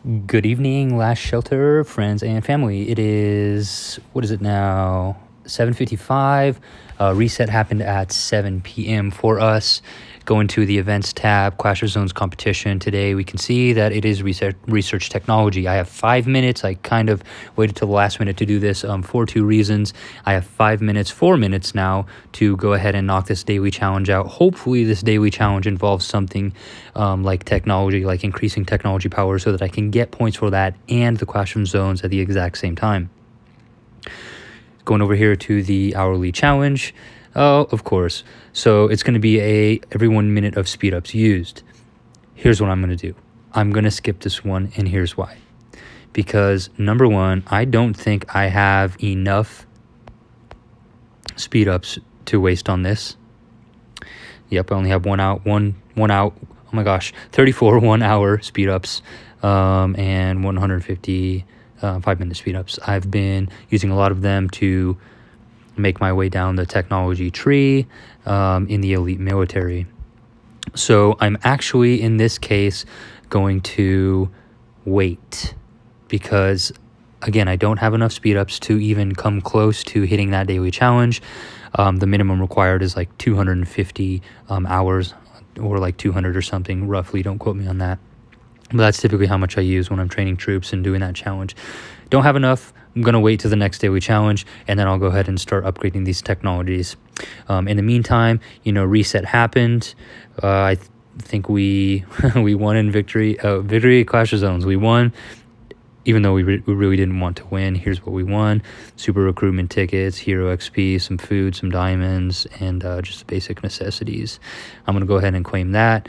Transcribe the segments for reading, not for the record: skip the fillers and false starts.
Good evening, Last Shelter, friends and family. It is, what is it now? 7:55. Reset happened at 7 p.m. for us. Go into the events tab, Clash of Zones competition. Today we can see that it is research technology. I have 5 minutes. I kind of waited till the last minute to do this for two reasons. I have 5 minutes, 4 minutes now to go ahead and knock this daily challenge out. Hopefully this daily challenge involves something like technology, like increasing technology power so that I can get points for that and the Clash of Zones at the exact same time. Going over here to the hourly challenge. Oh, of course. So it's going to be every 1 minute of speed ups used. Here's what I'm going to do. I'm going to skip this one, and here's why. Because number one, I don't think I have enough speed ups to waste on this. Yep, I only have one out. Oh my gosh, 34 1 hour speed ups and 150 5-minute speed ups. I've been using a lot of them to make my way down the technology tree in the elite military. So I'm actually, in this case, going to wait because, again, I don't have enough speed ups to even come close to hitting that daily challenge. The minimum required is like 250 hours or like 200 or something, roughly. Don't quote me on that. But that's typically how much I use when I'm training troops and doing that challenge. Don't have enough. I'm going to wait to the next daily challenge, and then I'll go ahead and start upgrading these technologies. In the meantime, reset happened. I think we we won in victory Clash of Zones. We won, even though we really didn't want to win. Here's what we won: super recruitment tickets, hero XP, some food, some diamonds, and just basic necessities. I'm going to go ahead and claim that.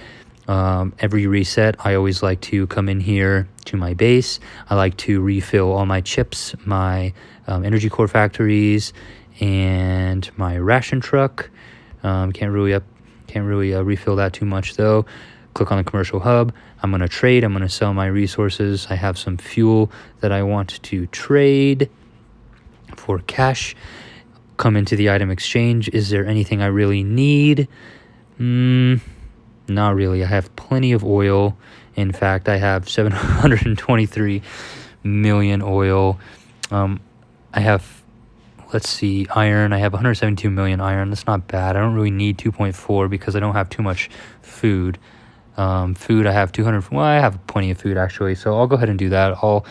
Every reset, I always like to come in here to my base. I like to refill all my chips, my energy core factories, and my ration truck. Can't really refill that too much though. Click on the commercial hub. I'm going to trade. I'm going to sell my resources. I have some fuel that I want to trade for cash. Come into the item exchange. Is there anything I really need? Not really. I have plenty of oil. In fact, I have 723 million oil. I have, let's see, iron. I have 172 million iron. That's not bad. I don't really need 2.4 because I don't have too much food. Food, I have 200. Well, I have plenty of food actually. So I'll go ahead and do that. I'll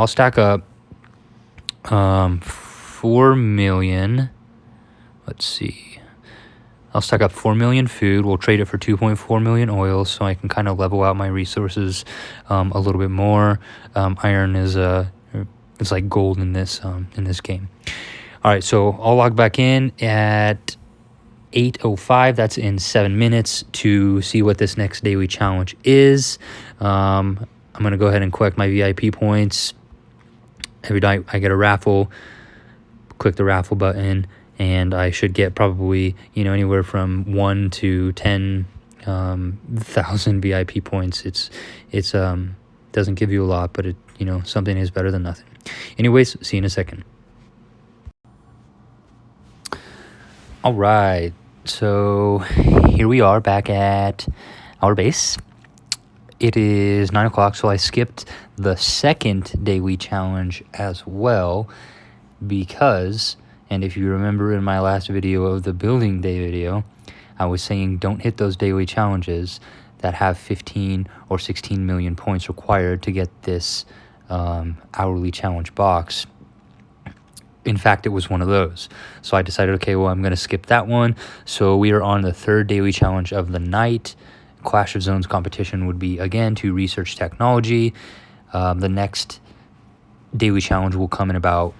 stack up 4 million. Let's see. I'll stack up 4 million food. We'll trade it for 2.4 million oil so I can kind of level out my resources a little bit more. Iron is it's like gold in this game. All right, so I'll log back in at 8:05. That's in 7 minutes to see what this next daily challenge is. I'm going to go ahead and collect my VIP points. Every day I get a raffle. Click the raffle button. And I should get probably, anywhere from 1 to 10,000 VIP points. It's doesn't give you a lot, but something is better than nothing. Anyways, see you in a second. All right, so here we are back at our base. It is 9 o'clock, so I skipped the second daily challenge as well because... And if you remember in my last video of the building day video, I was saying don't hit those daily challenges that have 15 or 16 million points required to get this hourly challenge box. In fact, it was one of those. So I decided, okay, well, I'm going to skip that one. So we are on the third daily challenge of the night. Clash of Zones competition would be, again, to research technology. The next daily challenge will come in about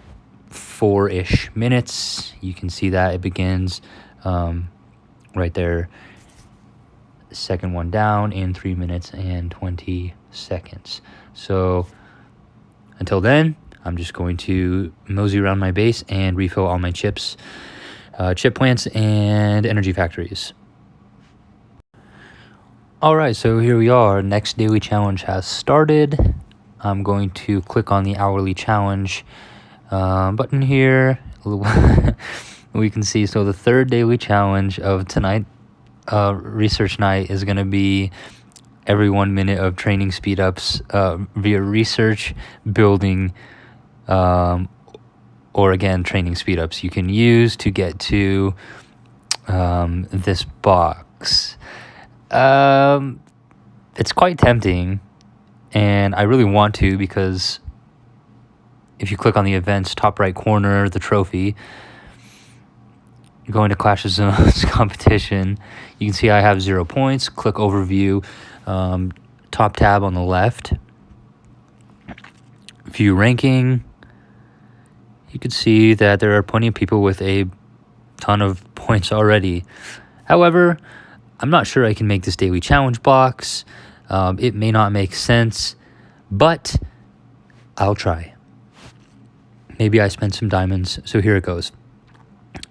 4-ish minutes. You can see that it begins right there, second one down in 3 minutes and 20 seconds. So until then, I'm just going to mosey around my base and refill all my chips, chip plants, and energy factories. All right, so here we are. Next daily challenge has started. I'm going to click on the hourly challenge button here. We can see, so the third daily challenge of tonight, research night, is going to be every 1 minute of training speed ups via research, building, or again, training speed ups you can use to get to this box. It's quite tempting, and I really want to, because if you click on the events top right corner, the trophy, go into Clash of Zones competition, you can see I have 0 points. Click overview, top tab on the left, view ranking. You can see that there are plenty of people with a ton of points already. However, I'm not sure I can make this daily challenge box. It may not make sense, but I'll try. Maybe I spent some diamonds, so here it goes.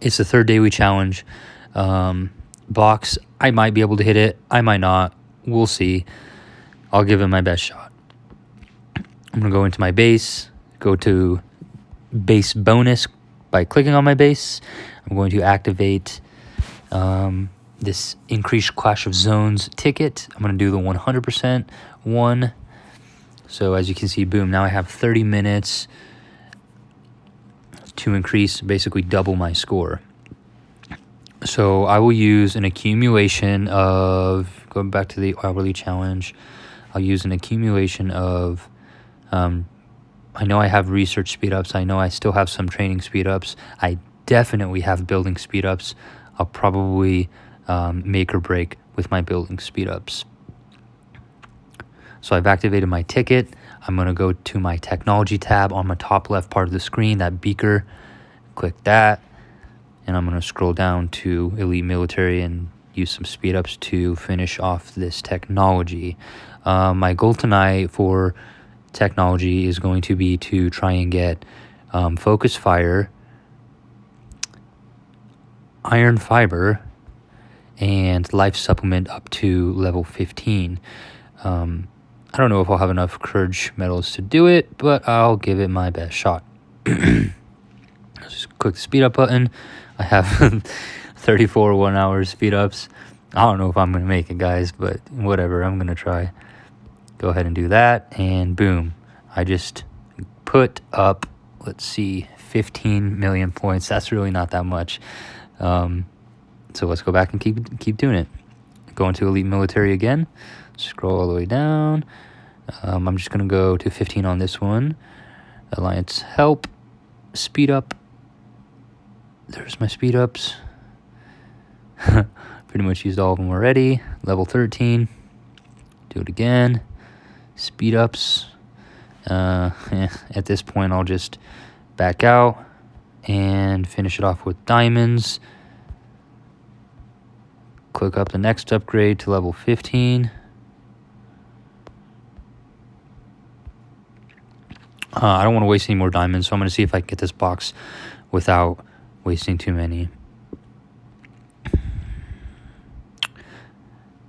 It's the 3rd daily challenge box. I might be able to hit it. I might not. We'll see. I'll give it my best shot. I'm going to go into my base, go to base bonus by clicking on my base. I'm going to activate this increased Clash of Zones ticket. I'm going to do the 100% one. So as you can see, boom, now I have 30 minutes to increase, basically double my score. So I will use an accumulation of, going back to the hourly challenge, I'll use an accumulation of, I know I have research speed ups. I know I still have some training speed ups. I definitely have building speed ups. I'll probably make or break with my building speed ups. So I've activated my ticket. I'm going to go to my technology tab on my top left part of the screen, that beaker. Click that. And I'm going to scroll down to Elite Military and use some speed ups to finish off this technology. My goal tonight for technology is going to be to try and get focus fire, iron fiber, and life supplement up to level 15. I don't know if I'll have enough courage medals to do it, but I'll give it my best shot. Just click the speed up button. I have 34 1 hour speed ups. I don't know if I'm going to make it, guys, but whatever. I'm going to try. Go ahead and do that, and boom. I just put up, let's see, 15 million points. That's really not that much. So let's go back and keep doing it. Go into Elite Military again. Scroll all the way down. I'm just going to go to 15 on this one. Alliance help. Speed up. There's my speed ups. Pretty much used all of them already. Level 13. Do it again. Speed ups. At this point, I'll just back out and finish it off with diamonds. Click up the next upgrade to level 15. I don't want to waste any more diamonds, so I'm going to see if I can get this box without wasting too many.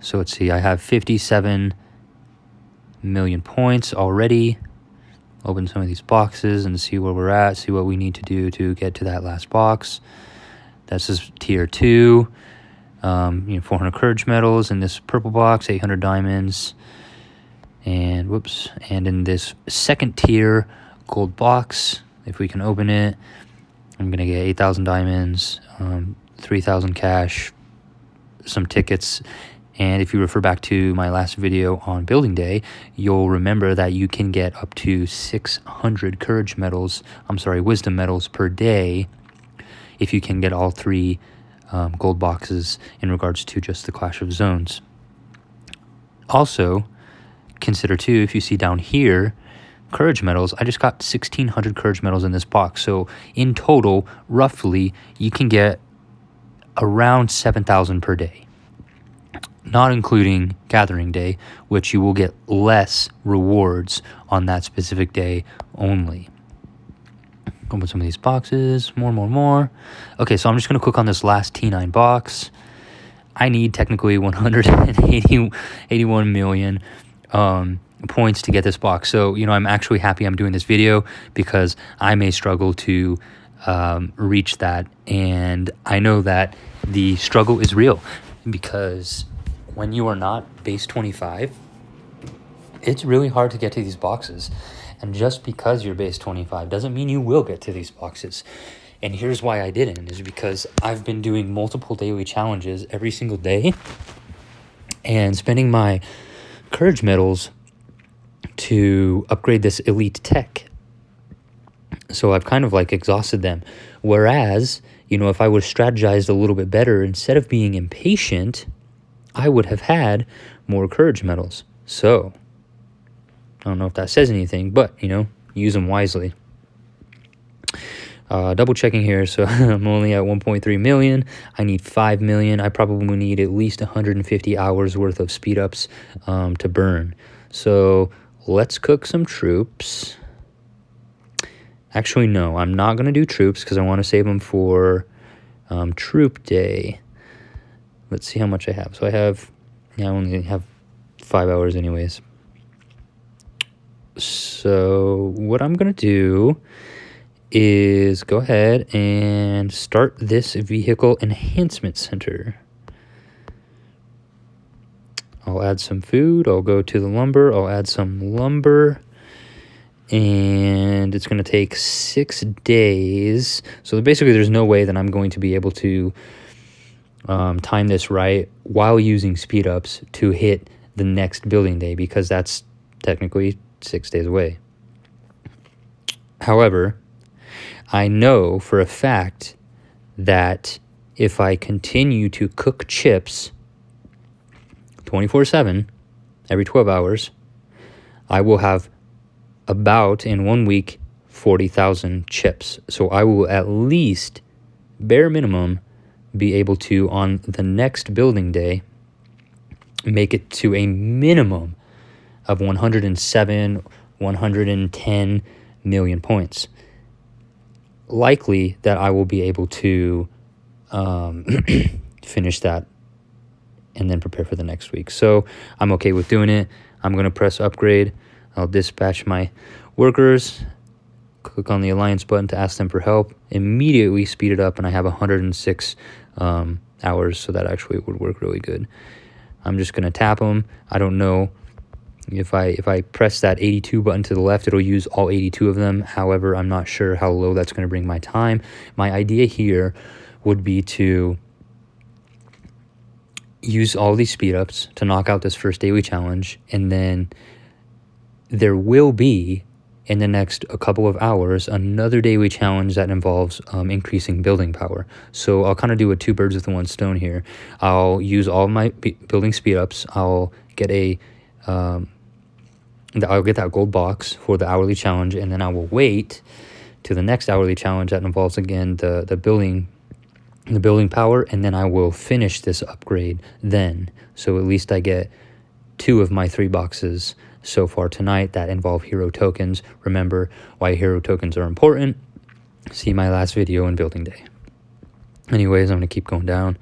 So let's see, I have 57 million points already. Open some of these boxes and see where we're at, see what we need to do to get to that last box. This is tier 2. 400 courage medals in this purple box, 800 diamonds. And in this second tier gold box, if we can open it, I'm gonna get 8,000 diamonds, 3,000 cash, some tickets. And if you refer back to my last video on building day, you'll remember that you can get up to 600 wisdom medals per day if you can get all 3 gold boxes in regards to just the Clash of Zones. Also, consider too, if you see down here, courage medals, I just got 1,600 courage medals in this box. So in total, roughly, you can get around 7,000 per day. Not including gathering day, which you will get less rewards on that specific day only. Open some of these boxes, more. Okay, so I'm just going to click on this last T9 box. I need technically 181 million points to get this box. So, I'm actually happy I'm doing this video because I may struggle to reach that. And I know that the struggle is real because when you are not base 25, It's really hard to get to these boxes. And just because you're base 25 doesn't mean you will get to these boxes. And here's why I didn't, is because I've been doing multiple daily challenges every single day and spending my courage medals to upgrade this elite tech. So I've kind of like exhausted them. Whereas, if I would have strategized a little bit better, instead of being impatient, I would have had more courage medals. So I don't know if that says anything, but, use them wisely. Double checking here, so I'm only at 1.3 million. I need 5 million. I probably need at least 150 hours worth of speed ups to burn. So let's cook some troops. Actually, no, I'm not going to do troops because I want to save them for troop day. Let's see how much I have. So I only have 5 hours anyways. So what I'm going to do is go ahead and start this vehicle enhancement center. I'll add some food. I'll go to the lumber. I'll add some lumber. And it's going to take 6 days. So basically there's no way that I'm going to be able to time this right while using speed ups to hit the next building day, because that's technically 6 days away. However, I know for a fact that if I continue to cook chips 24/7, every 12 hours, I will have about, in 1 week, 40,000 chips. So I will at least, bare minimum, be able to, on the next building day, make it to a minimum of 107, 110 million points. Likely that I will be able to finish that and then prepare for the next week. So I'm okay with doing it. I'm going to press upgrade. I'll dispatch my workers, click on the alliance button to ask them for help, immediately speed it up, and I have 106 hours, so that actually would work really good. I'm just going to tap them. I don't know if I press that 82 button to the left, it'll use all 82 of them. However, I'm not sure how low that's going to bring my time. My idea here would be to use all these speed ups to knock out this first daily challenge, and then there will be, in the next a couple of hours, another daily challenge that involves increasing building power. So I'll kind of do a 2 birds with 1 stone here. I'll use all of my building speed ups. I'll get I'll get that gold box for the hourly challenge, and then I will wait to the next hourly challenge that involves, again, the building power, and then I will finish this upgrade then. So at least I get 2 of my 3 boxes so far tonight that involve hero tokens. Remember why hero tokens are important. See my last video in building day. Anyways, I'm going to keep going down.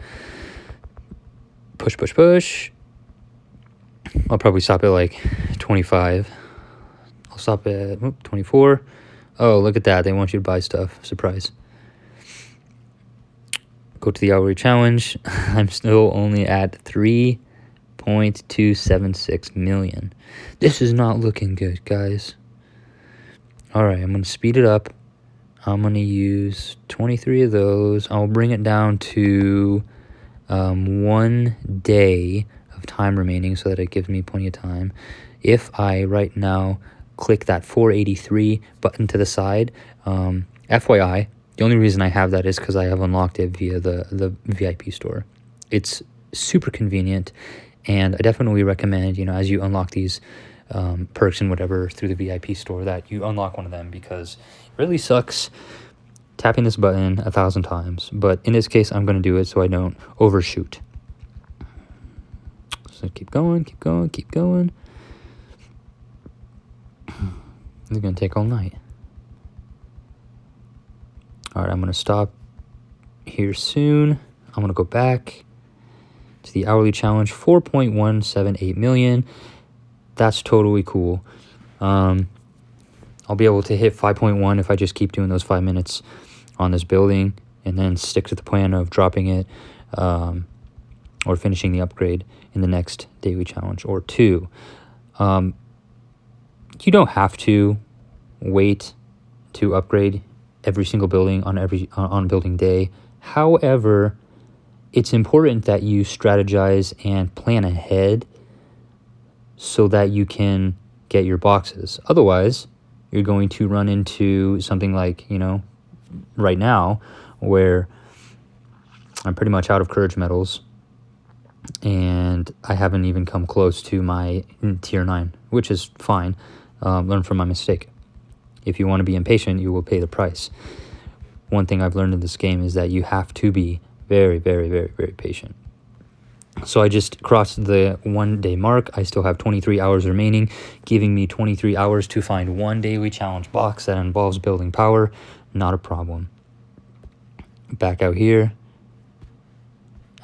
Push, push, push. I'll probably stop at like 25. I'll stop at 24. Oh, look at that. They want you to buy stuff. Surprise. Go to the hourly challenge. I'm still only at 3.276 million. This is not looking good, guys. All right, I'm going to speed it up. I'm going to use 23 of those. I'll bring it down to 1 day of time remaining so that it gives me plenty of time. If I right now click that 483 button to the side, FYI, the only reason I have that is because I have unlocked it via the VIP store. It's super convenient, and I definitely recommend, as you unlock these perks and whatever through the VIP store, that you unlock one of them, because it really sucks tapping this button 1,000 times. But in this case, I'm going to do it so I don't overshoot. So keep going, keep going, keep going. It's going to take all night. All right, I'm going to stop here soon. I'm going to go back to the hourly challenge, 4.178 million. That's totally cool. I'll be able to hit 5.1 if I just keep doing those 5 minutes on this building, and then stick to the plan of dropping it or finishing the upgrade in the next daily challenge or 2. You don't have to wait to upgrade every single building on building day. However, it's important that you strategize and plan ahead so that you can get your boxes. Otherwise, you're going to run into something like, right now, where I'm pretty much out of courage medals and I haven't even come close to my tier 9, which is fine. Learn from my mistake. If you want to be impatient, you will pay the price. One thing I've learned in this game is that you have to be very, very, very, very patient. So I just crossed the 1 day mark. I still have 23 hours remaining, giving me 23 hours to find one daily challenge box that involves building power. Not a problem. Back out here.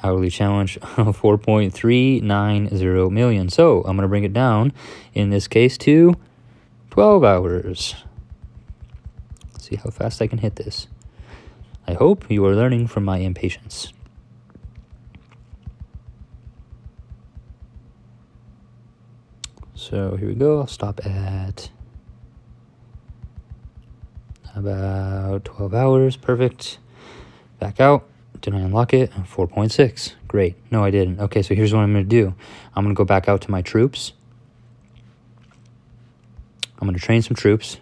Hourly challenge 4.390 million. So I'm going to bring it down, in this case, to 12 hours. Let's see how fast I can hit this. I hope you are learning from my impatience. So here we go. I'll stop at about 12 hours. Perfect. Back out. Did I unlock it? 4.6. Great. No, I didn't. Okay, so here's what I'm going to do. I'm going to go back out to my troops. I'm going to train some troops.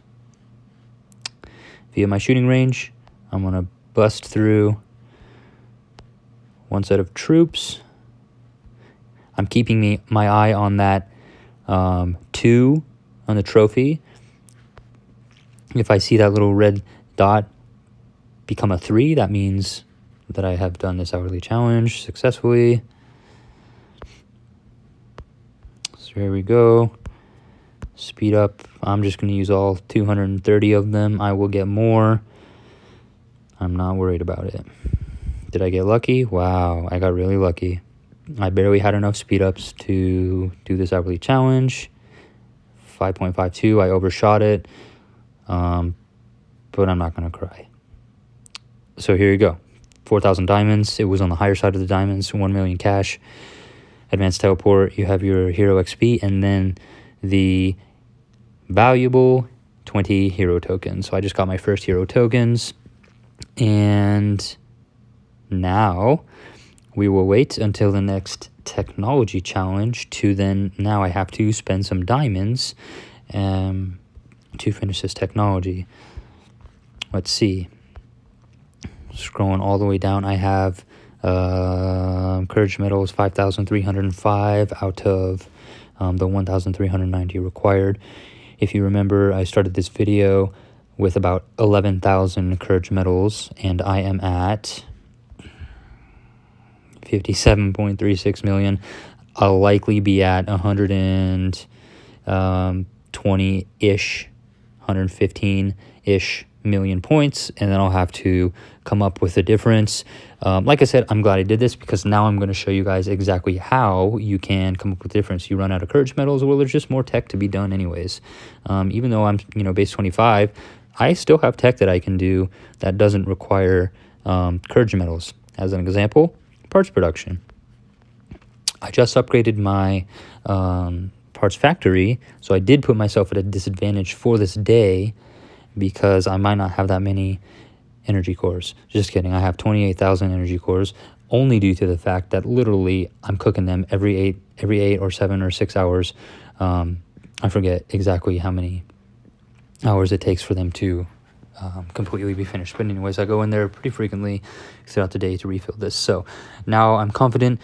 Via my shooting range, I'm going to bust through one set of troops. I'm keeping my eye on that 2 on the trophy. If I see that little red dot become a 3, that means that I have done this hourly challenge successfully. So here we go. Speed up. I'm just going to use all 230 of them. I will get more. I'm not worried about it. Did I get lucky? Wow, I got really lucky. I barely had enough speed ups to do this hourly challenge. 5.52, I overshot it. But I'm not going to cry. So here you go. 4,000 diamonds. It was on the higher side of the diamonds. 1 million cash. Advanced teleport. You have your hero XP, and then the valuable 20 hero tokens. So I just got my first hero tokens, and now we will wait until the next technology challenge now I have to spend some diamonds to finish this technology. Let's see. Scrolling all the way down, I have courage medals 5,305 out of the 1,390 required. If you remember, I started this video with about 11,000 courage medals, and I am at 57.36 million. I'll likely be at 120-ish, 115-ish million points, and then I'll have to come up with a difference. Like I said, I'm glad I did this because now I'm going to show you guys exactly how you can come up with a difference. You run out of courage medals, well, there's just more tech to be done anyways. Even though I'm base 25, I still have tech that I can do that doesn't require courage medals. As an example, parts production. I just upgraded my parts factory, so I did put myself at a disadvantage for this day because I might not have that many energy cores. Just kidding. I have 28,000 energy cores, only due to the fact that literally I'm cooking them every 8 or 7 or 6 hours. I forget exactly how many hours it takes for them to completely be finished. But anyways, I go in there pretty frequently throughout the day to refill this. So now I'm confident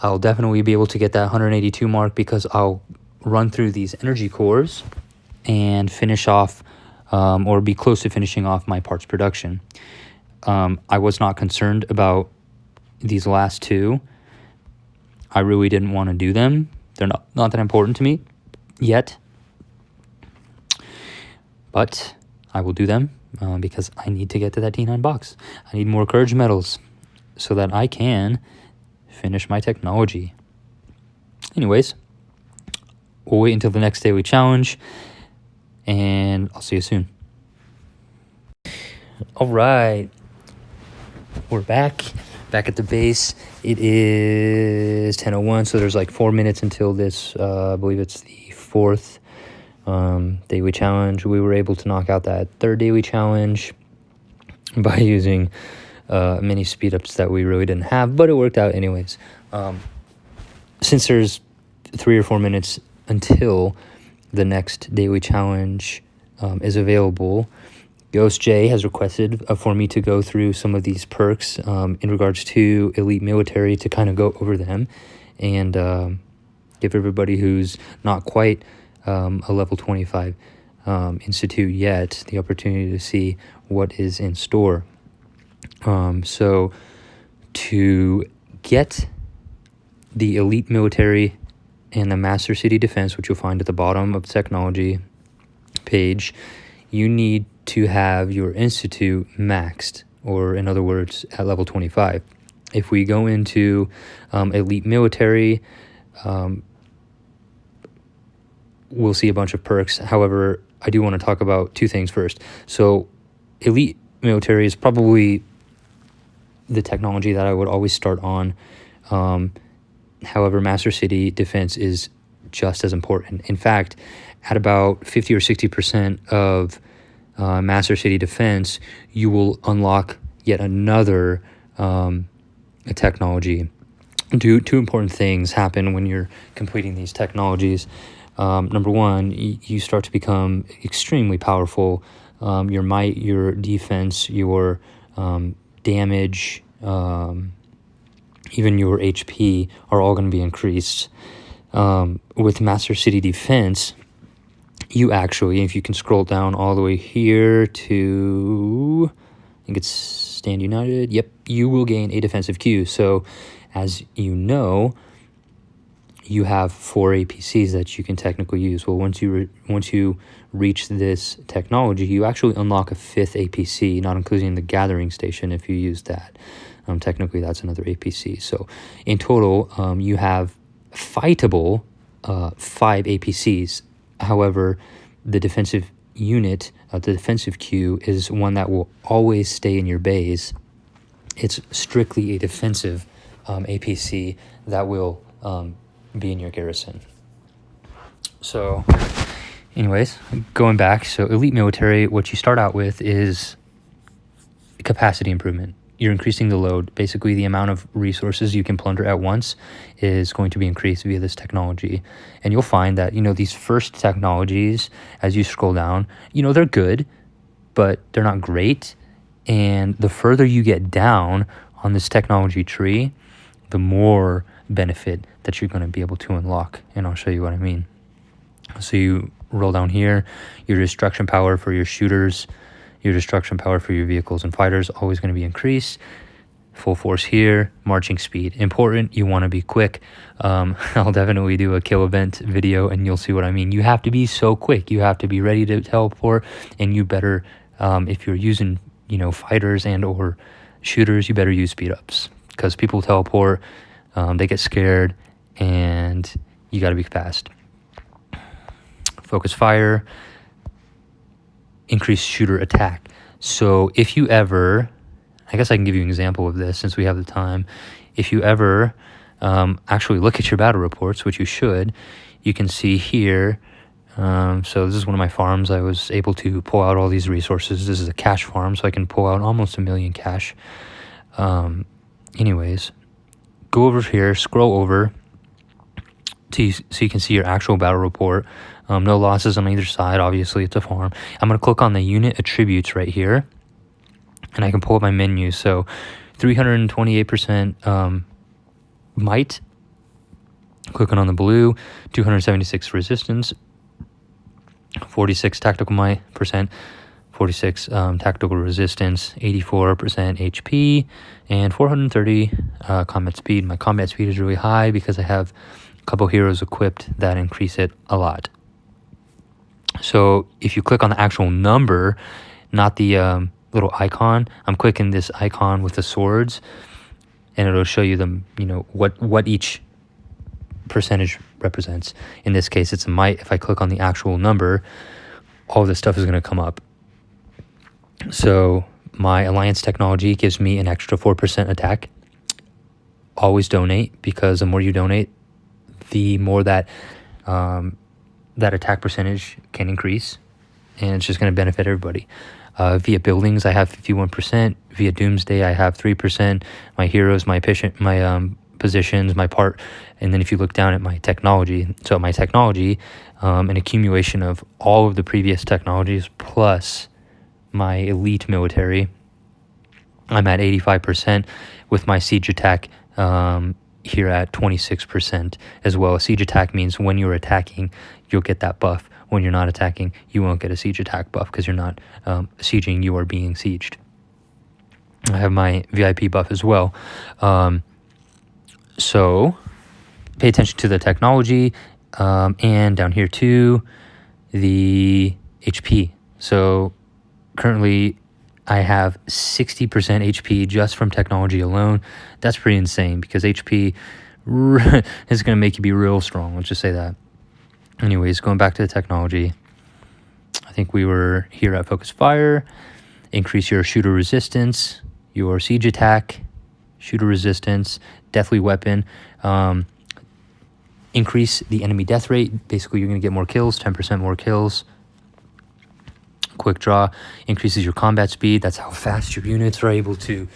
I'll definitely be able to get that 182 mark because I'll run through these energy cores and finish off or be close to finishing off my parts production. I was not concerned about these last 2. I really didn't want to do them. They're not that important to me yet. But I will do them because I need to get to that T9 box. I need more courage medals so that I can finish my technology. Anyways, we'll wait until the next daily challenge, and I'll see you soon. All right, we're back at the base. It is 10:01, so there's like 4 minutes until this. I believe it's the 4th daily challenge. We were able to knock out that third daily challenge by using many speed ups that we really didn't have, but it worked out anyways. Since there's 3 or 4 minutes until the next daily challenge is available, Ghost J has requested for me to go through some of these perks in regards to elite military, to kind of go over them and give everybody who's not quite a level 25 institute yet the opportunity to see what is in store. So to get the elite military and the master city defense, which you'll find at the bottom of the technology page, you need to have your institute maxed, or in other words, at level 25. If we go into elite military, we'll see a bunch of perks. However, I do want to talk about 2 things first. So elite military is probably the technology that I would always start on. However, master city defense is just as important. In fact, at about 50 or 60% of master city defense, you will unlock yet another technology. Two important things happen when you're completing these technologies. Number one, you start to become extremely powerful. Your might, your defense, your damage, even your HP are all going to be increased. With Master City Defense, you actually, if you can scroll down all the way here to, I think it's Stand United, yep, you will gain a defensive Q. So, as you know, you have 4 APCs that you can technically use. Well, once you reach this technology, you actually unlock a 5th APC, not including the gathering station if you use that. Technically, that's another APC. So in total, you have fightable 5 APCs. However, the defensive unit, the defensive queue, is one that will always stay in your base. It's strictly a defensive APC that will be in your garrison. So anyways, going back, so elite military, what you start out with is capacity improvement. You're increasing the load. Basically, the amount of resources you can plunder at once is going to be increased via this technology. And you'll find that, these first technologies, as you scroll down, they're good, but they're not great. And the further you get down on this technology tree, the more benefit that you're going to be able to unlock. And I'll show you what I mean. So you roll down here, your destruction power for your shooters, your destruction power for your vehicles and fighters, always going to be increased. Full force here, marching speed. Important, you want to be quick. I'll definitely do a kill event video and you'll see what I mean. You have to be so quick. You have to be ready to teleport, and you better, if you're using, fighters and or shooters, you better use speed ups, because people teleport, they get scared, and you got to be fast. Focus fire, increase shooter attack. So if you ever, I guess I can give you an example of this since we have the time. If you ever actually look at your battle reports, which you should, you can see here. So this is one of my farms. I was able to pull out all these resources. This is a cash farm, so I can pull out almost 1 million cash. Anyways, go over here, scroll over so you can see your actual battle report. No losses on either side. Obviously, it's a farm. I'm going to click on the unit attributes right here, and I can pull up my menu. So 328% might, clicking on the blue, 276 resistance, 46 tactical might percent, 46 tactical resistance, 84% HP, and 430 combat speed. My combat speed is really high because I have a couple heroes equipped that increase it a lot. So if you click on the actual number, not the little icon, I'm clicking this icon with the swords, and it'll show you them, what each percentage represents. In this case, it's a might. If I click on the actual number, all this stuff is going to come up. So my alliance technology gives me an extra 4% attack. Always donate, because the more you donate, the more that that attack percentage can increase, and it's just going to benefit everybody. Via buildings, I have 51%. Via doomsday, I have 3%. My heroes, my positions, my part, and then if you look down at my technology, so my technology, an accumulation of all of the previous technologies plus my elite military, I'm at 85% with my siege attack here at 26% as well. A siege attack means when you're attacking, you'll get that buff. When you're not attacking, you won't get a siege attack buff because you're not sieging, you are being sieged. I have my VIP buff as well. So pay attention to the technology, and down here too, the HP. So currently I have 60% HP just from technology alone. That's pretty insane because HP is going to make you be real strong. Let's just say that. Anyways, going back to the technology, I think we were here at Focus Fire. Increase your shooter resistance, your siege attack, shooter resistance, deathly weapon. Increase the enemy death rate. Basically, you're going to get more kills, 10% more kills. Quick draw increases your combat speed. That's how fast your units are able to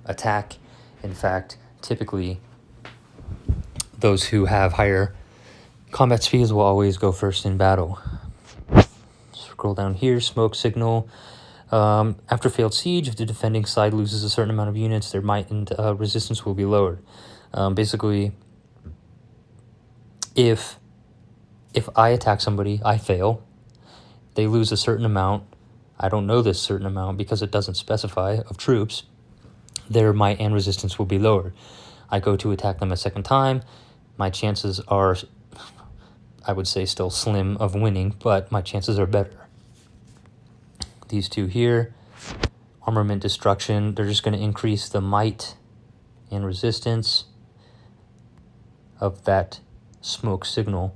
attack. In fact, typically, those who have higher combat speeds will always go first in battle. Scroll down here, smoke signal. After failed siege, if the defending side loses a certain amount of units, their might and resistance will be lowered. Basically, if I attack somebody, I fail, they lose a certain amount, I don't know this certain amount because it doesn't specify, of troops, their might and resistance will be lowered. I go to attack them a second time, my chances are, I would say, still slim of winning, but my chances are better. These two here, armament destruction, they're just going to increase the might and resistance of that smoke signal.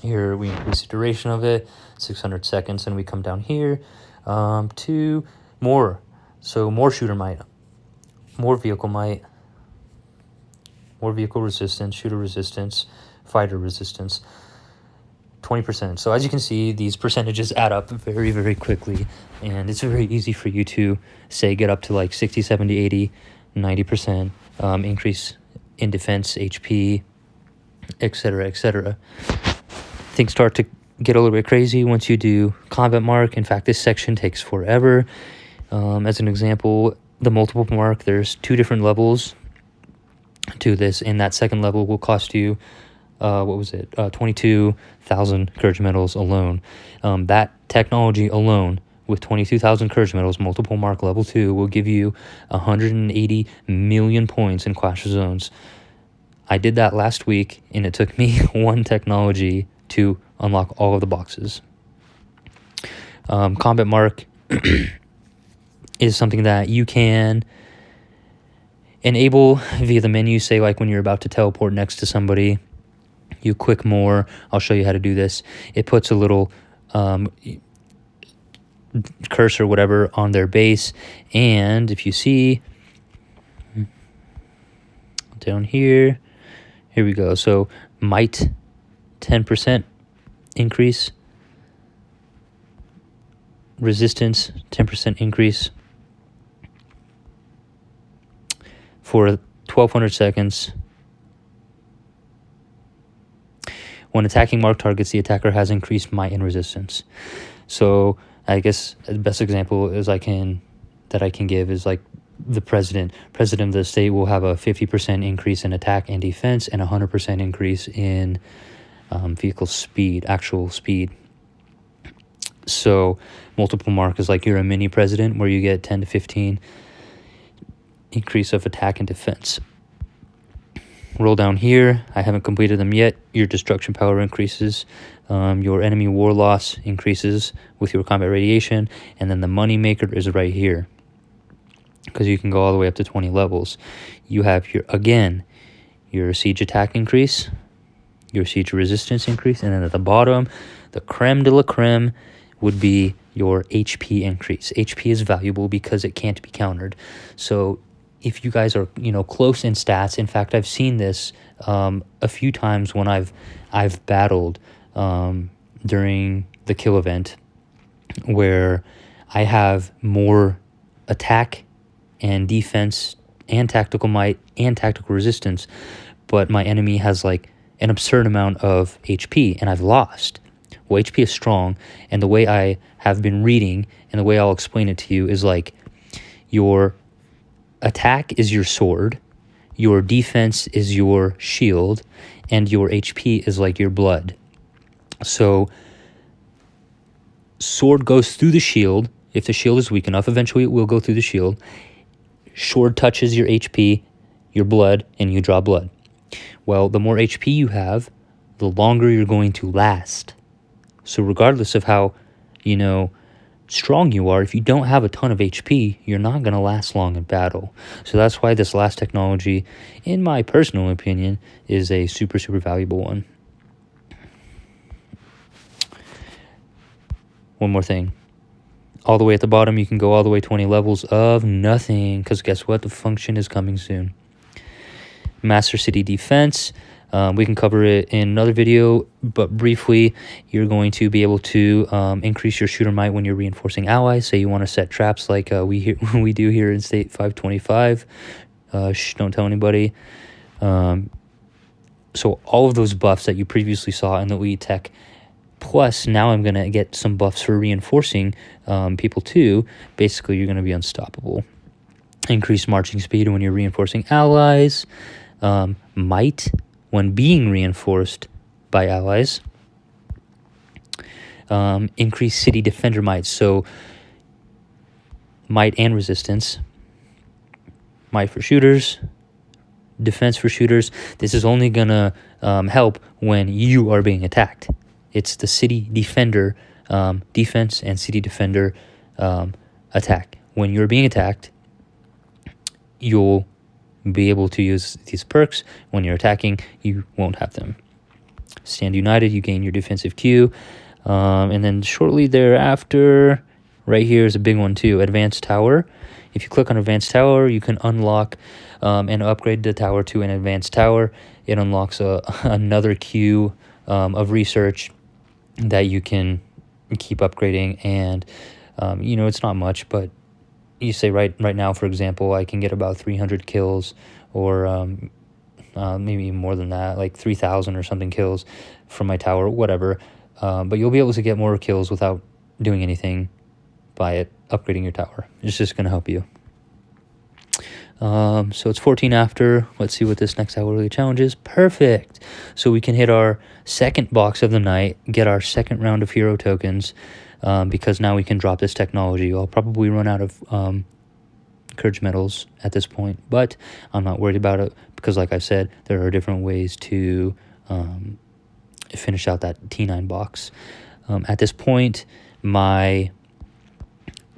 Here we increase the duration of it, 600 seconds, and we come down here to more. So more shooter might, more vehicle resistance, shooter resistance, fighter resistance, 20%. So as you can see, these percentages add up very, very quickly, and it's very easy for you to say get up to like 60, 70, 80, 90% increase in defense, HP, etc., etc. Things start to get a little bit crazy once you do combat mark. In fact, this section takes forever. As an example, the multiple mark, there's 2 different levels to this, and that second level will cost you 22,000 courage medals alone. That technology alone with 22,000 courage medals, multiple mark level 2, will give you 180 million points in Clash of Zones. I did that last week, and it took me 1 technology to unlock all of the boxes. Combat mark is something that you can enable via the menu. Say like when you're about to teleport next to somebody, you click more. I'll show you how to do this. It puts a little cursor, whatever, on their base, and if you see down here we go. So might 10% increase, resistance 10% increase for 1200 seconds. When attacking marked targets, the attacker has increased might and resistance. So I guess the best example is I can give is like the president of the state will have a 50% increase in attack and defense and 100% increase in vehicle speed, actual speed. So multiple mark is like you're a mini president where you get 10 to 15 increase of attack and defense. Roll down here. I haven't completed them yet. Your destruction power increases. Your enemy war loss increases with your combat radiation. And then the money maker is right here, because you can go all the way up to 20 levels. You have your siege attack increase, your siege resistance increase, and then at the bottom, the creme de la creme would be your HP increase. HP is valuable because it can't be countered. So if you guys are, close in stats. In fact, I've seen this a few times when I've battled during the kill event, where I have more attack and defense and tactical might and tactical resistance, but my enemy has like an absurd amount of HP and I've lost. Well, HP is strong, and the way I have been reading and the way I'll explain it to you is like your attack is your sword, your defense is your shield, and your HP is like your blood. So sword goes through the shield. If the shield is weak enough, eventually it will go through the shield. Sword touches your HP, your blood, and you draw blood. Well, the more HP you have, the longer you're going to last. So regardless of how, strong you are, if you don't have a ton of HP, you're not going to last long in battle. So that's why this last technology, in my personal opinion, is a super, super valuable one. One more thing. All the way at the bottom, you can go all the way 20 levels of nothing, because guess what? The function is coming soon. Master City Defense. We can cover it in another video, but briefly, you're going to be able to increase your shooter might when you're reinforcing allies. Say you want to set traps like we do here in State 525. Don't tell anybody. So all of those buffs that you previously saw in the Elite Tech, plus now I'm going to get some buffs for reinforcing people too. Basically, you're going to be unstoppable. Increased marching speed when you're reinforcing allies. Might when being reinforced by allies. Increase city defender might, so might and resistance. Might for shooters, defense for shooters. This is only gonna help when you are being attacked. It's the city defender defense and city defender attack. When you're being attacked, you'll be able to use these perks. When you're attacking, you won't have them. Stand united, you gain your defensive Q. And then shortly thereafter, right here is a big one too, Advanced Tower. If you click on Advanced Tower, you can unlock and upgrade the tower to an Advanced Tower. It unlocks another queue of research that you can keep upgrading. And, it's not much, but you say right now, for example, I can get about 300 kills or maybe even more than that, like 3,000 or something kills from my tower, whatever. But you'll be able to get more kills without doing anything by upgrading your tower. It's just going to help you. So it's 14 after. Let's see what this next hourly challenge is. Perfect. So we can hit our second box of the night, get our second round of hero tokens, because now we can drop this technology. I'll probably run out of courage medals at this point, but I'm not worried about it because, like I said, there are different ways to finish out that T9 box. At this point, my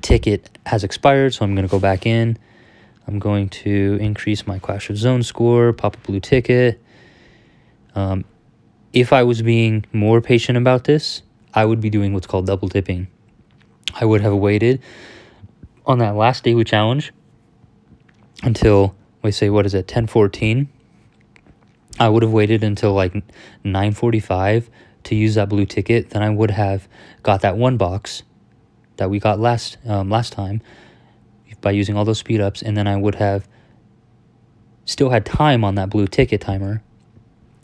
ticket has expired, so I'm going to go back in. I'm going to increase my Clash of Zones score, pop a blue ticket. If I was being more patient about this, I would be doing what's called double dipping. I would have waited on that last daily challenge until, we say, 10:14. I would have waited until like 9:45 to use that blue ticket. Then I would have got that one box that we got last time by using all those speed ups, and then I would have still had time on that blue ticket timer,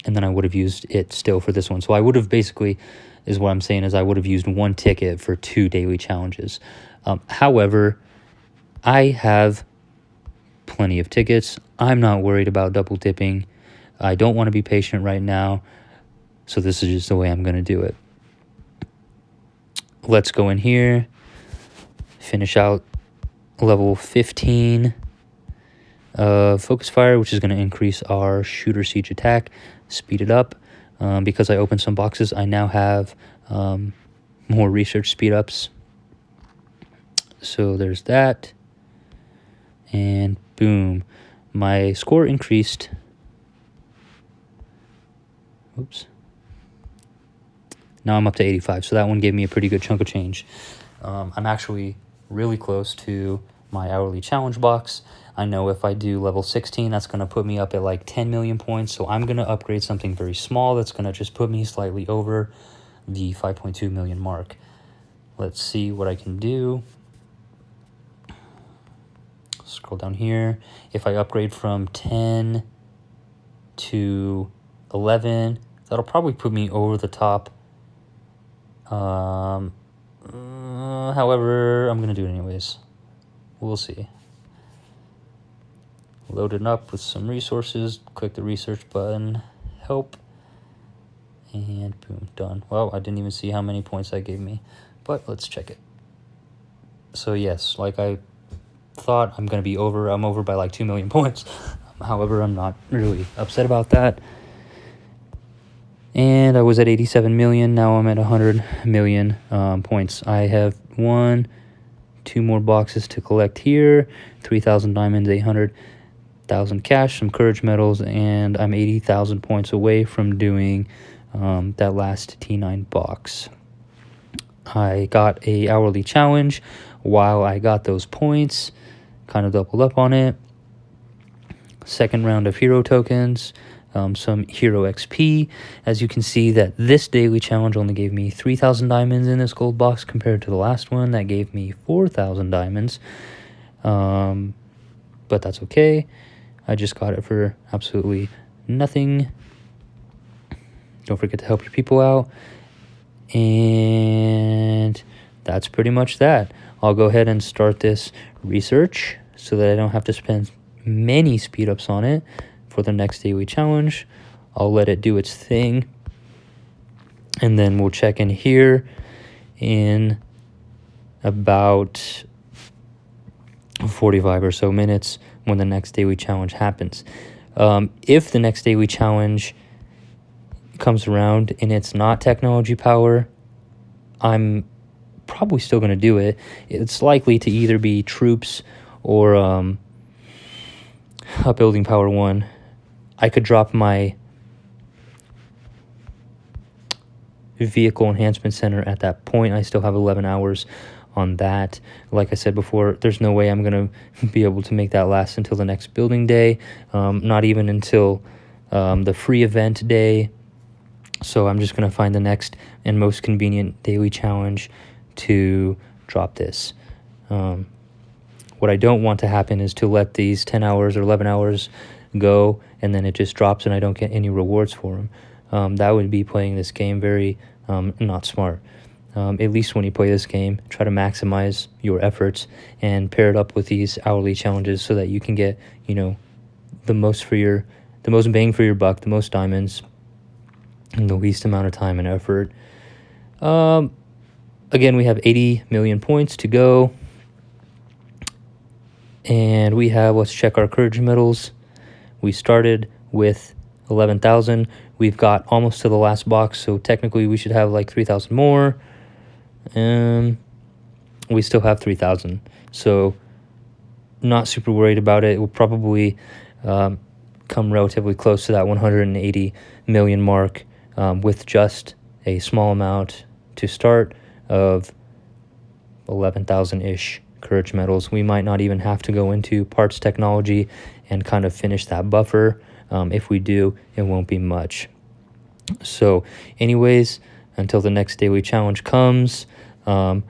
and then I would have used it still for this one. So I would have basically, is what I'm saying, is I would have used one ticket for 2 daily challenges. However, I have plenty of tickets. I'm not worried about double dipping. I don't want to be patient right now, so this is just the way I'm going to do it. Let's go in here, finish out level 15 focus fire, which is going to increase our shooter siege attack, speed it up. Because I opened some boxes, I now have more research speed ups. So there's that. And boom, my score increased. Oops. Now I'm up to 85, so that one gave me a pretty good chunk of change. I'm actually really close to my hourly challenge box. I know if I do level 16, that's going to put me up at like 10 million points. So I'm going to upgrade something very small that's going to just put me slightly over the 5.2 million mark. Let's see what I can do. Scroll down here. If I upgrade from 10 to 11, that'll probably put me over the top. However, I'm going to do it anyways. We'll see. Load it up with some resources. Click the research button. Help. And boom, done. Well, I didn't even see how many points that gave me, but let's check it. So yes, like I thought, I'm going to be over. I'm over by like 2 million points. However, I'm not really upset about that. And I was at 87 million. Now I'm at 100 million points. I have 2 more boxes to collect here. 3,000 diamonds, 800,000 cash, some courage medals, and I'm 80,000 points away from doing that last T9 box. I got a hourly challenge while I got those points, kind of doubled up on it. Second round of hero tokens, some hero XP. As you can see that this daily challenge only gave me 3,000 diamonds in this gold box compared to the last one that gave me 4,000 diamonds. But that's okay. I just got it for absolutely nothing. Don't forget to help your people out. And that's pretty much that. I'll go ahead and start this research so that I don't have to spend many speed ups on it for the next daily challenge. I'll let it do its thing. And then we'll check in here in about 45 or so minutes when the next daily challenge happens. If the next daily challenge comes around and it's not technology power, I'm probably still going to do it. It's likely to either be troops or upbuilding power 1. I could drop my vehicle enhancement center at that point. I still have 11 hours on that. Like I said before, there's no way I'm going to be able to make that last until the next building day, not even until the free event day. So I'm just going to find the next and most convenient daily challenge to drop this. What I don't want to happen is to let these 10 hours or 11 hours go and then it just drops and I don't get any rewards for them. That would be playing this game very not smart. At least when you play this game, try to maximize your efforts and pair it up with these hourly challenges so that you can get, the most bang for your buck, the most diamonds in the least amount of time and effort. Again, we have 80 million points to go. And we have, let's check our courage medals. We started with 11,000. We've got almost to the last box, so technically we should have like 3,000 more. We still have 3,000. So not super worried about it. We'll probably come relatively close to that 180 million mark with just a small amount to start of 11,000-ish courage medals. We might not even have to go into parts technology and kind of finish that buffer. If we do, it won't be much. So anyways, until the next daily challenge comes, I'm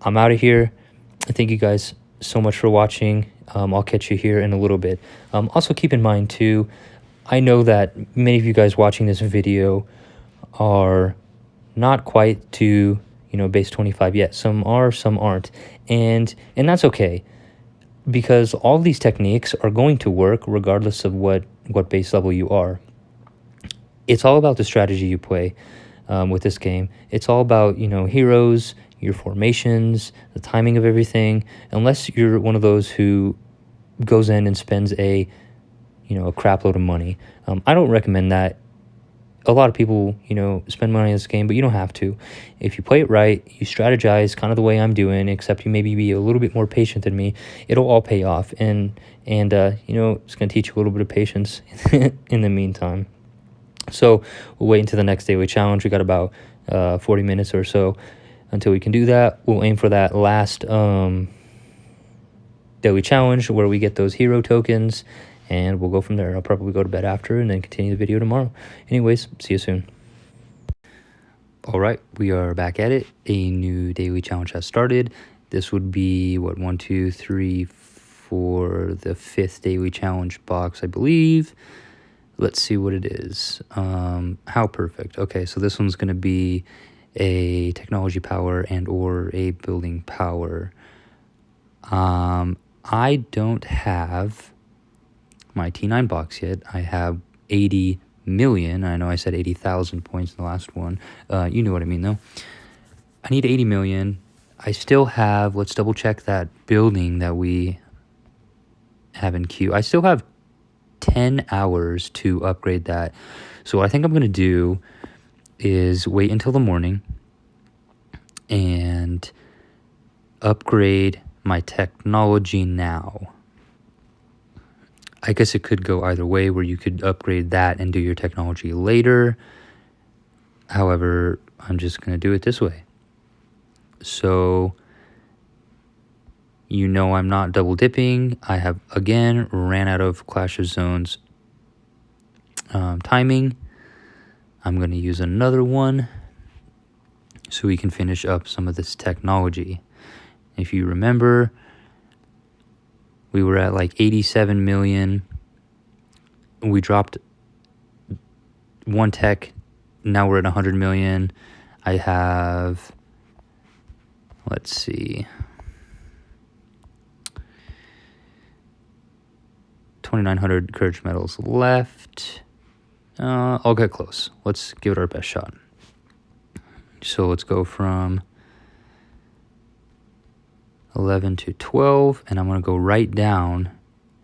out of here. Thank you guys so much for watching. I'll catch you here in a little bit. Also keep in mind too, I know that many of you guys watching this video are not quite to base 25 yet. Some are, some aren't, and that's okay, because all these techniques are going to work regardless of what base level you are. It's all about the strategy you play with this game. It's all about heroes, your formations, the timing of everything. Unless you're one of those who goes in and spends a crap load of money, I don't recommend that. A lot of people, spend money on this game, but you don't have to. If you play it right, you strategize kind of the way I'm doing, except you maybe be a little bit more patient than me, it'll all pay off. And it's going to teach you a little bit of patience in the meantime. So we'll wait until the next daily challenge. We got about 40 minutes or so until we can do that. We'll aim for that last daily challenge where we get those hero tokens, and we'll go from there. I'll probably go to bed after and then continue the video tomorrow. Anyways, see you soon. All right, we are back at it. A new daily challenge has started. This would be, what, 1, 2, 3, 4, the 5th daily challenge box, I believe. Let's see what it is. How perfect. Okay, so this one's going to be a technology power and or a building power. I don't have my T9 box yet. I have 80 million. I know I said 80,000 points in the last one. You know what I mean, though. I need 80 million. I still have, let's double check that building that we have in queue. I still have 10 hours to upgrade that. So what I think I'm going to do is wait until the morning and upgrade my technology now. I guess it could go either way, where you could upgrade that and do your technology later. However, I'm just going to do it this way. So, you know I'm not double dipping. I have, again, ran out of Clash of Zones timing. I'm going to use another one so we can finish up some of this technology. If you remember, we were at like 87 million. We dropped one tech. Now we're at 100 million. I have, let's see, 2,900 courage medals left. I'll get close. Let's give it our best shot. So let's go from 11 to 12, and I'm going to go right down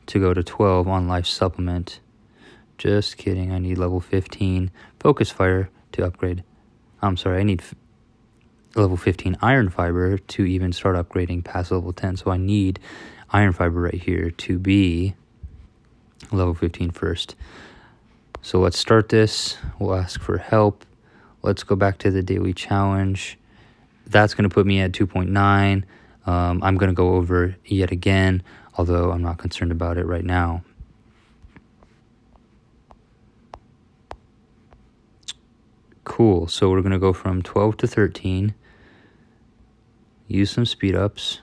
to go to 12 on life supplement. Just kidding. I need level 15 focus fire to upgrade. I'm sorry, I need level 15 iron fiber to even start upgrading past level 10. So I need iron fiber right here to be level 15 first. So let's start this. We'll ask for help. Let's go back to the daily challenge. That's going to put me at 2.9. I'm going to go over yet again, although I'm not concerned about it right now. Cool. So we're going to go from 12 to 13. Use some speed ups.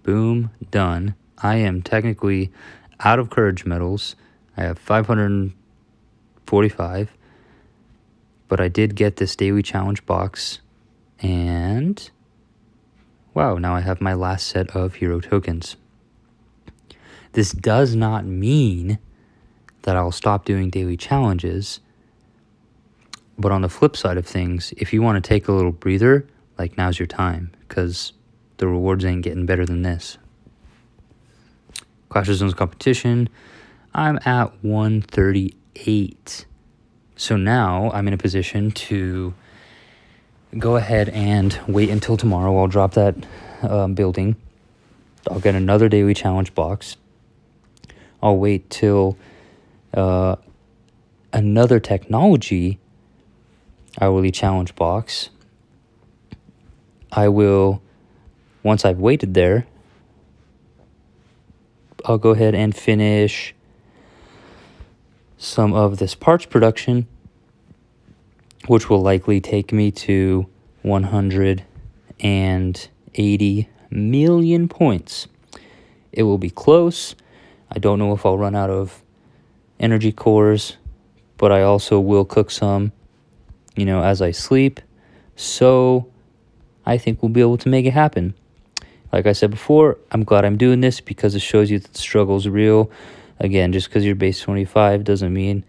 Boom. Done. I am technically out of courage medals. I have 545. But I did get this daily challenge box. And wow, now I have my last set of hero tokens. This does not mean that I'll stop doing daily challenges. But on the flip side of things, if you want to take a little breather, like, now's your time, because the rewards ain't getting better than this. Clash of Zones competition, I'm at 138. So now I'm in a position to go ahead and wait until tomorrow. I'll drop that building. I'll get another daily challenge box. I'll wait till another technology hourly challenge box. I will, once I've waited there, I'll go ahead and finish some of this parts production, which will likely take me to 180 million points. It will be close. I don't know if I'll run out of energy cores, but I also will cook some, as I sleep. So I think we'll be able to make it happen. Like I said before, I'm glad I'm doing this because it shows you that the struggle's real. Again, just because you're base 25 doesn't mean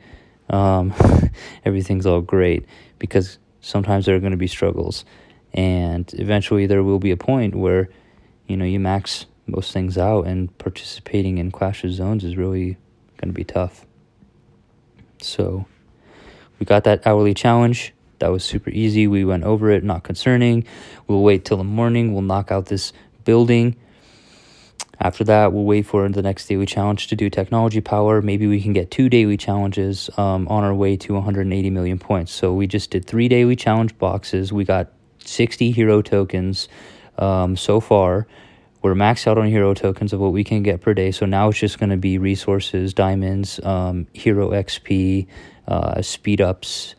everything's all great, because sometimes there are going to be struggles. And eventually there will be a point where, you max most things out, and participating in Clash of Zones is really going to be tough. So we got that hourly challenge. That was super easy. We went over it, not concerning. We'll wait till the morning. We'll knock out this building. After that, we'll wait for the next daily challenge to do technology power. Maybe we can get 2 daily challenges on our way to 180 million points. So we just did 3 daily challenge boxes. We got 60 hero tokens so far. we're maxed out on hero tokens of what we can get per day. So now it's just going to be resources, diamonds, hero XP, speed ups,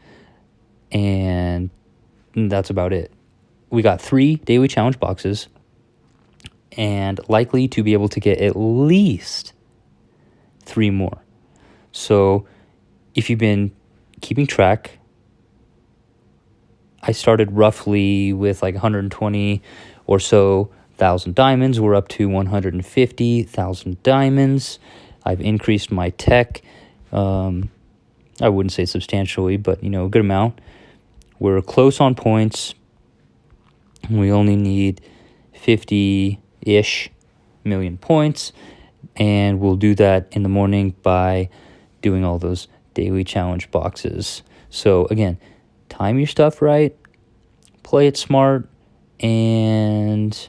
and that's about it. We got 3 daily challenge boxes and likely to be able to get at least 3 more. So if you've been keeping track, I started roughly with like 120 or so thousand diamonds. We're up to 150,000 diamonds. I've increased my tech. I wouldn't say substantially, but a good amount. We're close on points. We only need 50-ish million points, and we'll do that in the morning by doing all those daily challenge boxes. So again, time your stuff right, play it smart, and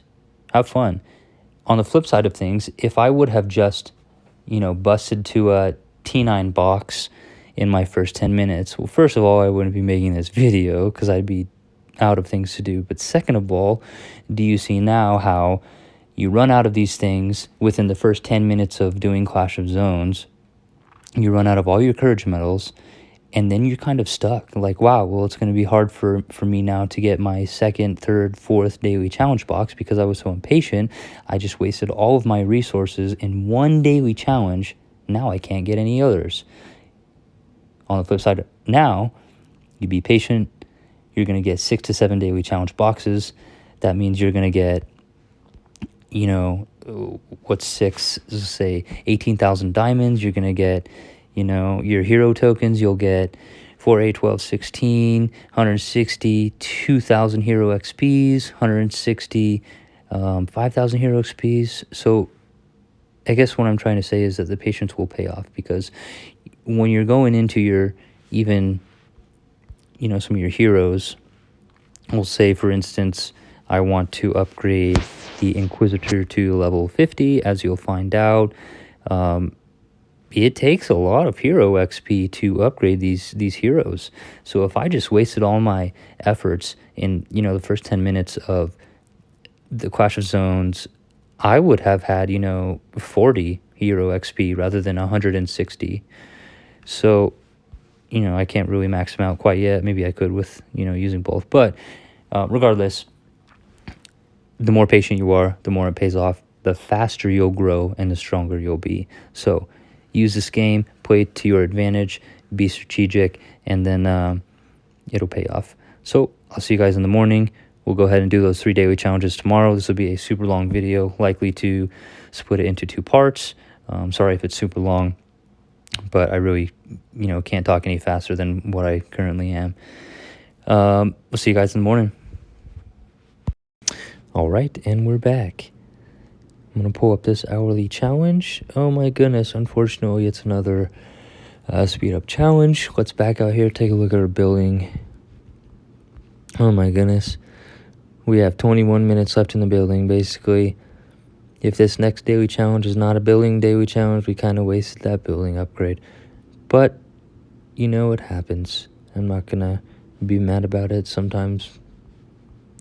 have fun. On the flip side of things, if I would have just, busted to a T9 box in my first 10 minutes, well, first of all, I wouldn't be making this video because I'd be out of things to do. But second of all, do you see now how you run out of these things within the first 10 minutes of doing Clash of Zones? You run out of all your courage medals, and then you're kind of stuck. Like, wow, well, it's going to be hard for me now to get my second, third, fourth daily challenge box because I was so impatient. I just wasted all of my resources in one daily challenge. Now I can't get any others. On the flip side, now you be patient. You're going to get 6 to 7 daily challenge boxes. That means you're going to get, what's 6? Say 18,000 diamonds. You're going to get, your hero tokens. You'll get 4, 8, 12, 16, 160, 2,000 hero XPs, 160, 5,000 hero XPs. So I guess what I'm trying to say is that the patience will pay off, because when you're going into your even, some of your heroes, we'll say, for instance, I want to upgrade the Inquisitor to level 50, as you'll find out. It takes a lot of hero XP to upgrade these heroes. So if I just wasted all my efforts in, the first 10 minutes of the Clash of Zones, I would have had, 40 hero XP rather than 160. So, I can't really max them out quite yet. Maybe I could with, using both. But regardless, the more patient you are, the more it pays off, the faster you'll grow, and the stronger you'll be. So use this game, play it to your advantage, be strategic, and then it'll pay off. So I'll see you guys in the morning. We'll go ahead and do those 3 daily challenges tomorrow. This will be a super long video, likely to split it into 2 parts. Sorry if it's super long, but I really, can't talk any faster than what I currently am. We'll see you guys in the morning. All right, and we're back. I'm going to pull up this hourly challenge. Oh my goodness, unfortunately, it's another speed up challenge. Let's back out here, take a look at our building. Oh my goodness. We have 21 minutes left in the building, basically. If this next daily challenge is not a building daily challenge, we kind of wasted that building upgrade. But, it happens. I'm not going to be mad about it. Sometimes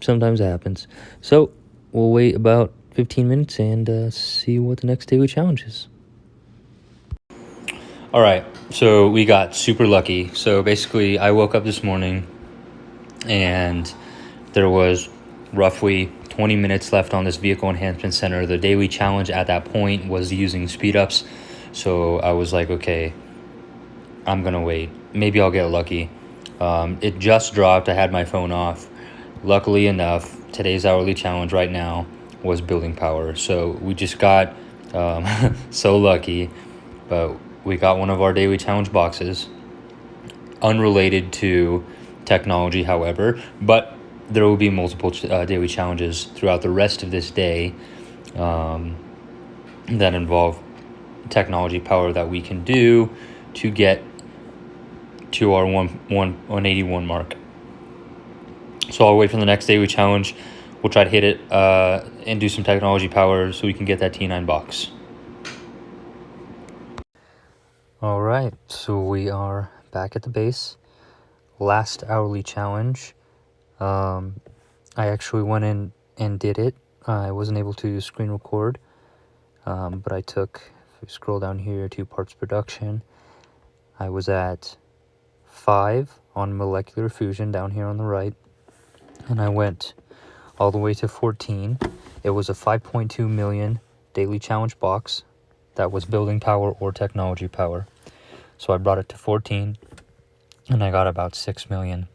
it happens. So we'll wait about 15 minutes and see what the next daily challenge is. All right, so we got super lucky. So basically, I woke up this morning and there was roughly 20 minutes left on this vehicle enhancement center. The daily challenge at that point was using speed ups. So I was like, okay, I'm going to wait. Maybe I'll get lucky. It just dropped. I had my phone off. Luckily enough, today's hourly challenge right now was building power. So we just got so lucky, but we got one of our daily challenge boxes, unrelated to technology, however, but there will be multiple daily challenges throughout the rest of this day that involve technology power that we can do to get to our 181 mark. So I'll wait for the next daily challenge. We'll try to hit it and do some technology power so we can get that T9 box. All right, so we are back at the base. Last hourly challenge. I actually went in and did it. I wasn't able to screen record, but I took, if we scroll down here to parts production, I was at 5 on molecular fusion down here on the right, and I went all the way to 14. It was a 5.2 million daily challenge box that was building power or technology power. So I brought it to 14, and I got about 6 million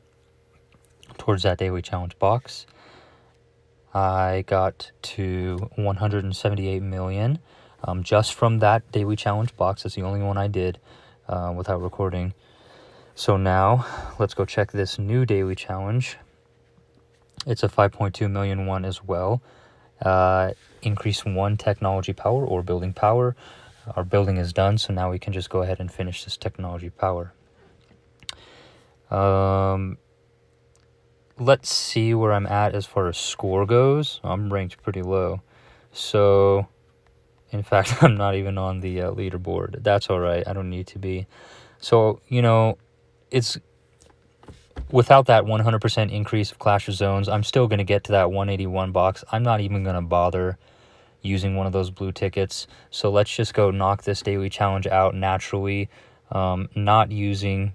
towards that daily challenge box. I got to 178 million just from that daily challenge box. That's the only one I did without recording. So now let's go check this new daily challenge. It's a 5.2 million one as well. Increase 1 technology power or building power. Our building is done, so now we can just go ahead and finish this technology power. Let's see where I'm at as far as score goes. I'm ranked pretty low. So, in fact, I'm not even on the leaderboard. That's all right. I don't need to be. So, it's without that 100% increase of Clash of Zones, I'm still going to get to that 181 box. I'm not even going to bother using one of those blue tickets. So let's just go knock this daily challenge out naturally, not using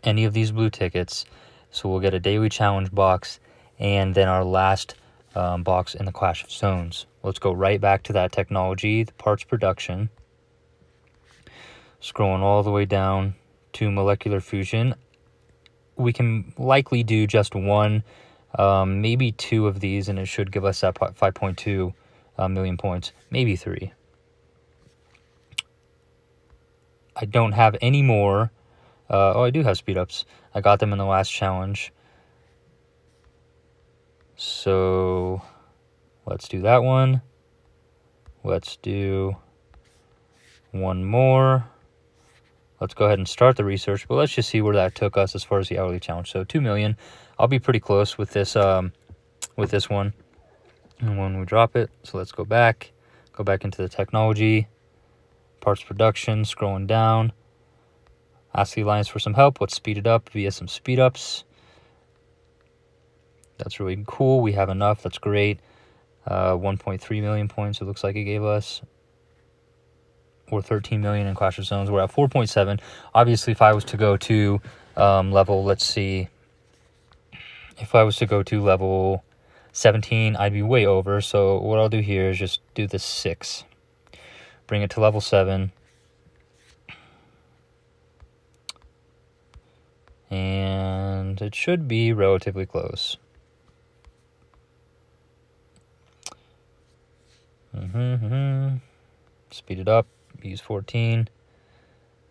any of these blue tickets. So we'll get a daily challenge box and then our last box in the Clash of Zones. Let's go right back to that technology, the parts production. Scrolling all the way down to molecular fusion. We can likely do just 1, maybe 2 of these, and it should give us that 5.2 million points, maybe 3. I don't have any more. I do have speed ups. I got them in the last challenge. So let's do that one. Let's do 1 more. Let's go ahead and start the research, but let's just see where that took us as far as the hourly challenge. So 2 million. I'll be pretty close with this one. And when we drop it, so let's go back into the technology, parts production, scrolling down. Ask the Alliance for some help. Let's speed it up via some speed ups. That's really cool. We have enough. That's great. 1.3 million points it looks like it gave us. Or 13 million in Clash of Zones. We're at 4.7. Obviously, if I was to go to level, let's see. If I was to go to level 17, I'd be way over. So what I'll do here is just do the 6. Bring it to level 7. And it should be relatively close. Speed it up. Use 14.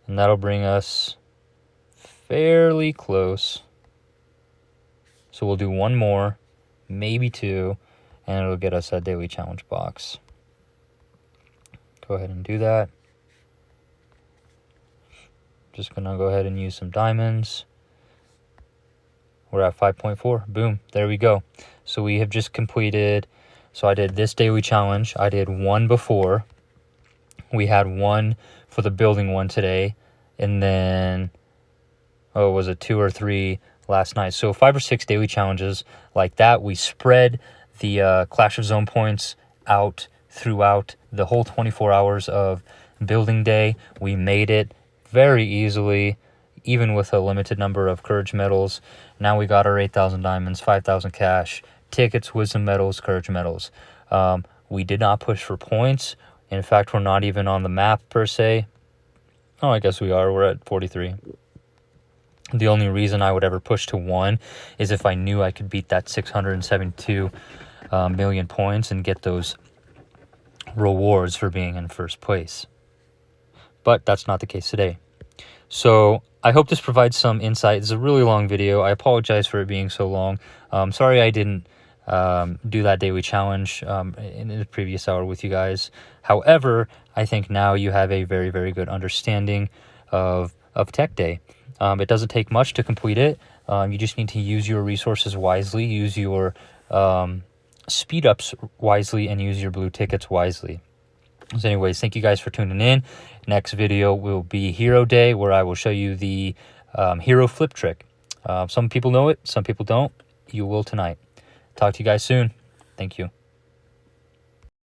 And that'll bring us fairly close. So we'll do 1 more, maybe 2, and it'll get us that daily challenge box. Go ahead and do that. Just gonna go ahead and use some diamonds. We're at 5.4. Boom. There we go. So we have just completed. So I did this daily challenge. I did 1 before. We had 1 for the building one today. And then, was it 2 or 3 last night? So 5 or 6 daily challenges like that. We spread the Clash of Zone points out throughout the whole 24 hours of building day. We made it very easily, even with a limited number of courage medals. Now we got our 8,000 diamonds, 5,000 cash, tickets, wisdom medals, courage medals. We did not push for points. In fact, we're not even on the map per se. Oh, I guess we are. We're at 43. The only reason I would ever push to 1 is if I knew I could beat that 672 million points and get those rewards for being in first place. But that's not the case today. So I hope this provides some insight. It's a really long video. I apologize for it being so long. Sorry I didn't do that daily challenge in the previous hour with you guys. However, I think now you have a very, very good understanding of Tech Day. It doesn't take much to complete it. You just need to use your resources wisely, use your speed ups wisely, and use your blue tickets wisely. So anyways, thank you guys for tuning in. Next video will be Hero Day, where I will show you the hero flip trick. Some people know it, some people don't. You will tonight. Talk to you guys soon. Thank you.